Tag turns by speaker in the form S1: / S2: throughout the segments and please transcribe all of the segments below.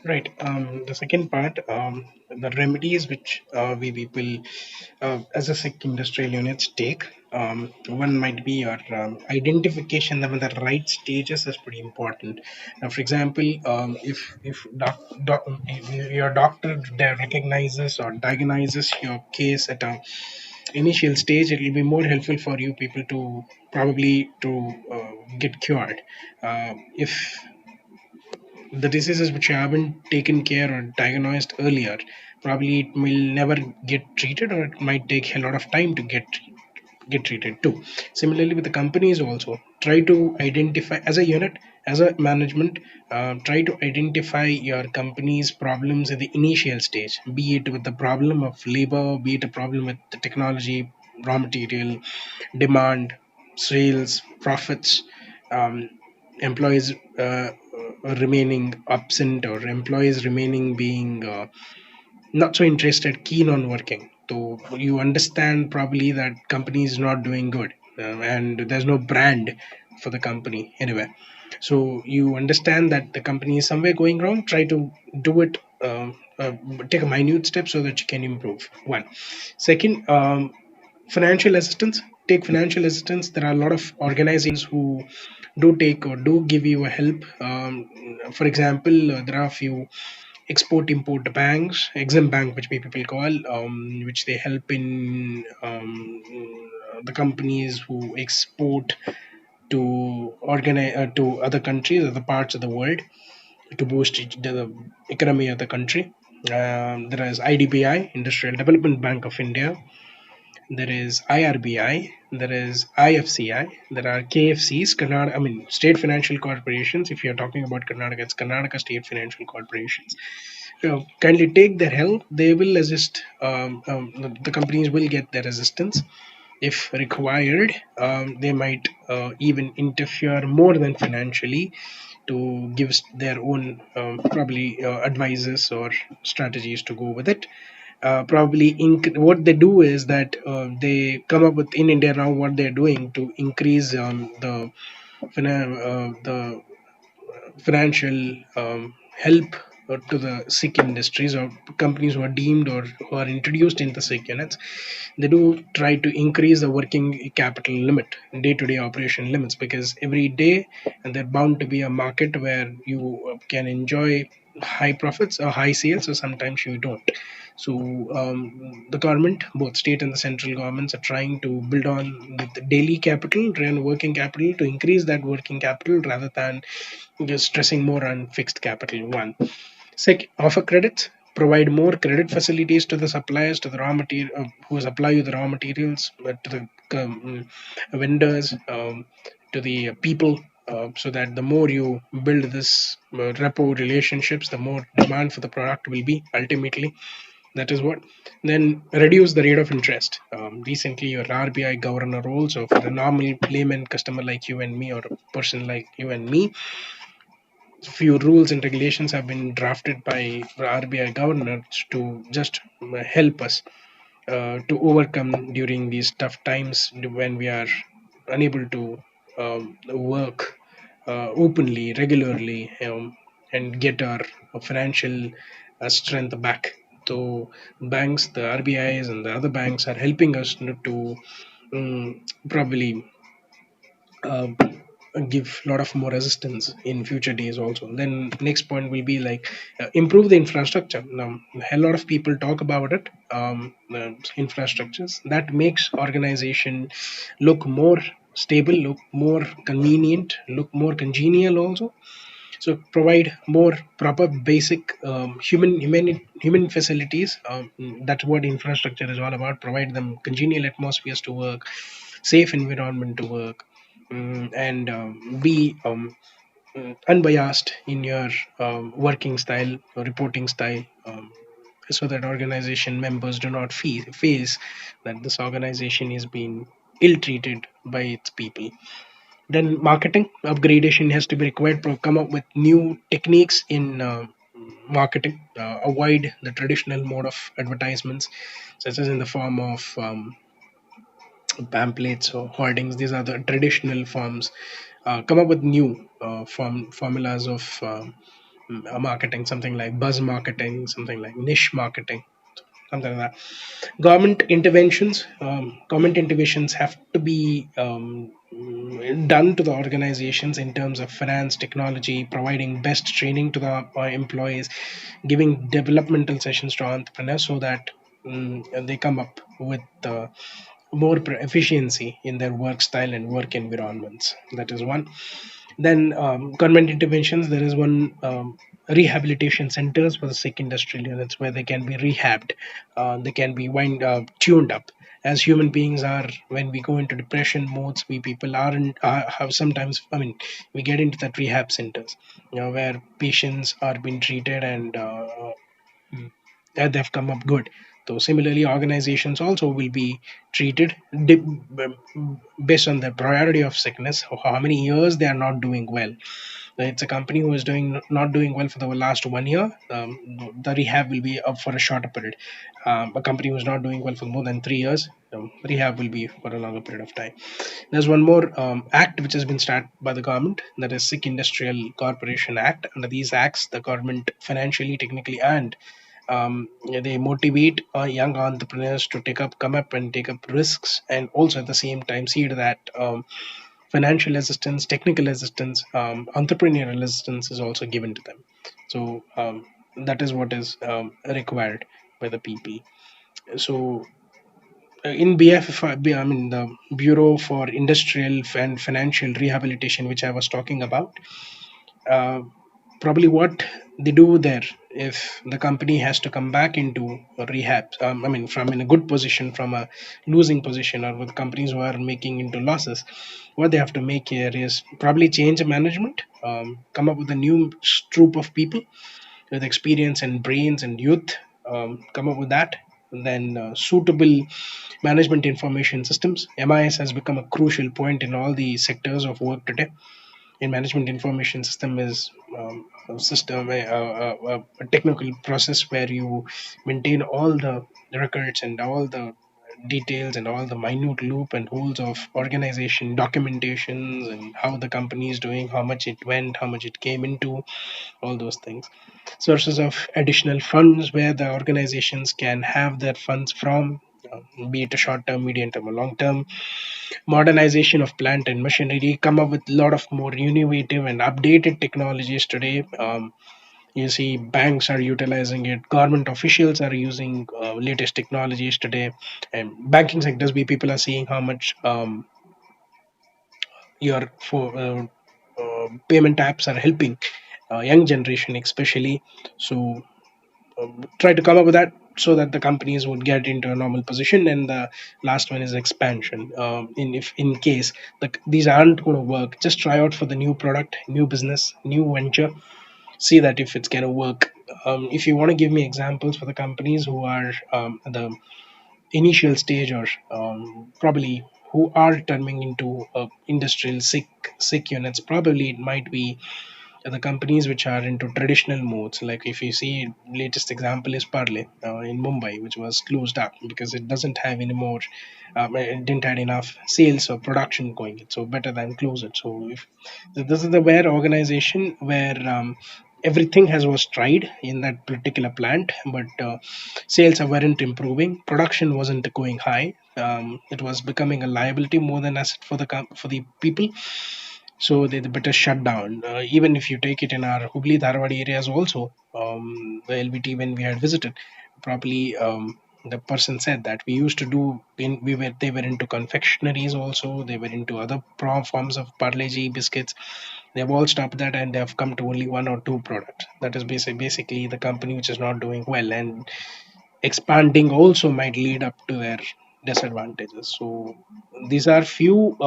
S1: Right. The second part, the remedies which we people as a SIC industrial units take. One might be your identification of the right stages is pretty important. Now, for example, if your doctor recognizes or diagnoses your case at a initial stage, it will be more helpful for you people to probably to get cured. If the diseases which haven't taken care or diagnosed earlier, probably it will never get treated, or it might take a lot of time to get treated too. Similarly, with the companies also, try to identify as a unit, as a management, try to identify your company's problems in the initial stage, be it with the problem of labor, be it a problem with the technology, raw material, demand, sales, profits, um, employees remaining absent, or employees remaining being not so interested, keen on working. So you understand probably that company is not doing good, and there's no brand for the company anyway. So you understand that the company is somewhere going wrong. Try to do it. Take a minute step so that you can improve. One. Second, financial assistance. Take financial assistance. There are a lot of organizations who do take or do give you a help. For example, there are a few export import banks, Exim Bank, which we people call, which they help in the companies who export to organize to other countries, other parts of the world, to boost the economy of the country. There is IDBI, Industrial Development Bank of India. There is IRBI, there is IFCI, there are KFCs, Karnataka, I mean, state financial corporations. If you're talking about Karnataka, it's Karnataka State Financial Corporations. Kindly take their help. They will assist, the companies will get their assistance. If required, they might even interfere more than financially to give their own probably advices or strategies to go with it. Probably what they do is that they come up with, in India now, what they're doing to increase the financial help to the SIC industries or companies who are deemed or who are introduced in the SIC units. They do try to increase the working capital limit, day-to-day operation limits, because every day and they're bound to be a market where you can enjoy high profits or high sales, or sometimes you don't. So the government, both state and the central governments, are trying to build on with the daily capital and working capital to increase that working capital rather than just stressing more on fixed capital. One. Second, offer credits. Provide more credit facilities to the suppliers, to the raw material who supply you the raw materials, to the vendors, to the people, so that the more you build this repo relationships, the more demand for the product will be ultimately. That is what. Then reduce the rate of interest. Recently, your RBI governor also, for the normal layman customer like you and me, or a person like you and me, few rules and regulations have been drafted by RBI governors to just help us to overcome during these tough times when we are unable to work openly, regularly, and get our financial strength back. So banks, the RBIs and the other banks are helping us to probably uh, give a lot of more resistance in future days also. Then next point will be like improve the infrastructure. Now a lot of people talk about it, infrastructures that makes organization look more stable, look more convenient, look more congenial also. So provide more proper basic human facilities. That's what infrastructure is all about. Provide them congenial atmospheres to work, safe environment to work, and be unbiased in your working style or reporting style, so that organization members do not face that this organization is being ill treated by its people. Then marketing upgradation has to be required to come up with new techniques in marketing. Avoid the traditional mode of advertisements, such as in the form of pamphlets or hoardings. These are the traditional forms. Come up with new formulas of marketing, something like buzz marketing, something like niche marketing, something like that. Government interventions have to be done to the organizations in terms of finance, technology, providing best training to the employees, giving developmental sessions to entrepreneurs so that they come up with more efficiency in their work style and work environments. That is one. Then government interventions. There is one, rehabilitation centers for the sick industrial units where they can be rehabbed, they can be tuned up. As human beings are, when we go into depression modes, we people aren't have sometimes. I mean, we get into that rehab centers, where patients are being treated and they've come up good. So similarly, organizations also will be treated based on the priority of sickness, how many years they are not doing well. It's a company who is doing not doing well for the last 1 year. The rehab will be up for a shorter period. A company who is not doing well for more than 3 years, rehab will be for a longer period of time. There's one more act which has been started by the government, that is Sikh Industrial Corporation Act. Under these acts, the government financially, technically, and they motivate young entrepreneurs to come up and take up risks, and also at the same time see that financial assistance, technical assistance, entrepreneurial assistance is also given to them. So that is what is required by the people. So in I mean the Bureau for Industrial and Financial Rehabilitation, which I was talking about, uh, probably what they do there, if the company has to come back into a rehab, I mean from in a good position from a losing position, or with companies who are making into losses, what they have to make here is probably change the management, come up with a new troop of people with experience and brains and youth, come up with that. And then suitable management information systems. MIS has become a crucial point in all the sectors of work today. In management information system is a system, a technical process where you maintain all the records and all the details and all the minute loop and holes of organization documentations, and how the company is doing, how much it went, how much it came into, all those things. Sources of additional funds where the organizations can have their funds from, be it a short term, medium term, or long term. Modernization of plant and machinery, come up with a lot of more innovative and updated technologies today. You see banks are utilizing it, government officials are using latest technologies today, and banking sectors, we people are seeing how much your for payment apps are helping young generation especially. So try to come up with that so that the companies would get into a normal position. And the last one is expansion. In case these aren't going to work, just try out for the new product, new business, new venture, see that if it's going to work. If you want to give me examples for the companies who are at the initial stage, or probably who are turning into industrial sick units, probably it might be the companies which are into traditional modes. Like if you see, latest example is Parle in Mumbai, which was closed up because it doesn't have any more, it didn't have enough sales or production going. So better than close it. So this is the where organization where everything has was tried in that particular plant, but sales weren't improving, production wasn't going high. It was becoming a liability more than asset for for the people. So they better shut down. Even if you take it in our Hubli Dharwad areas also, the LBT when we had visited, probably the person said that we used to do we were they were into confectionaries also, they were into other forms of Parle-G biscuits. They've all stopped that and they've come to only one or two products. That is basically the company which is not doing well, and expanding also might lead up to their disadvantages. So these are few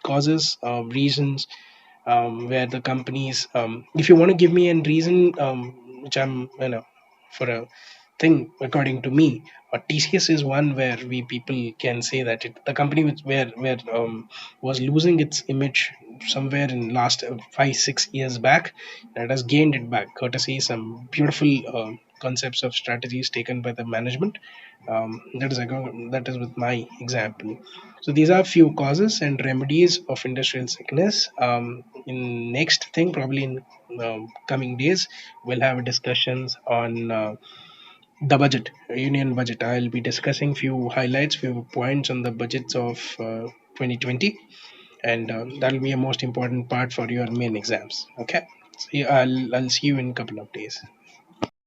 S1: causes, reasons, where the companies, if you want to give me a reason, which I'm for a thing according to me, TCS is one where we people can say that the company which where was losing its image somewhere in last 5 6 years back, that has gained it back courtesy some beautiful concepts of strategies taken by the management. That is with my example. So these are few causes and remedies of industrial sickness. In next thing, probably in coming days, we'll have discussions on the budget, union budget. I'll be discussing few highlights, few points on the budgets of 2020, and that'll be a most important part for your main exams. Okay, so yeah, I'll see you in a couple of days.